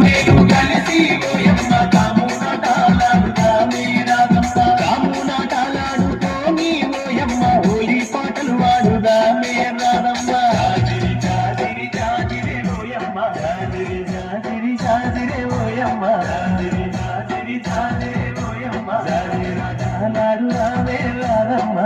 నేను కలిసి ఓయమ్మ కాము నాటాలాడుతామే రాధమ్మ కాము నాటాలాడుకోని ఓయమ్మ హోలీ పాటలు వాడుదామే రాధమ్మ జాజిరి జాజిరి జాజిరే ఓయమ్మ జాజిరి జాజిరి జాజిరే ఓయమ్మ జాజిరి జాజిరి జాజిరే ఓయమ్మ జాజిరి నాటాలాడుదామే రాధమ్మ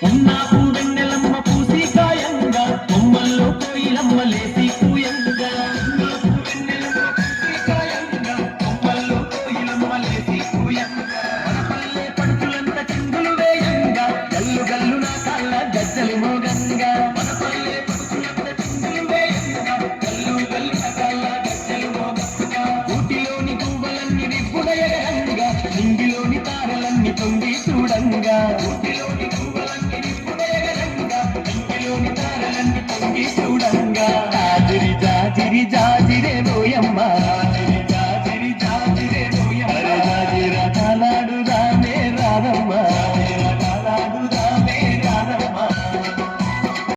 ఉన్నాపు వెన్నెలమ్మ పూసి కాయంగా కొమ్మల్లో కోయిలమ్మ లేసి కూయంగా ఉన్నాపు వెన్నెలమ్మ పూసి కాయంగా కొమ్మల్లో కోయిలమ్మ లేసి కూయంగా మన పల్లె పడుచులంత చిందులు వేయంగా గల్లు గల్లు నా కాళ్ళ గజ్జలు మోగంగా మన పల్లె పడుచులంత చిందులు వేయంగా గల్లు గల్లు నా కాళ్ళ గజ్జలు మోగంగా ఊటిలోని గువ్వలన్నీ నిప్పుడయగంగా నింగిలోని తారలన్నీ తొంగి చూడంగా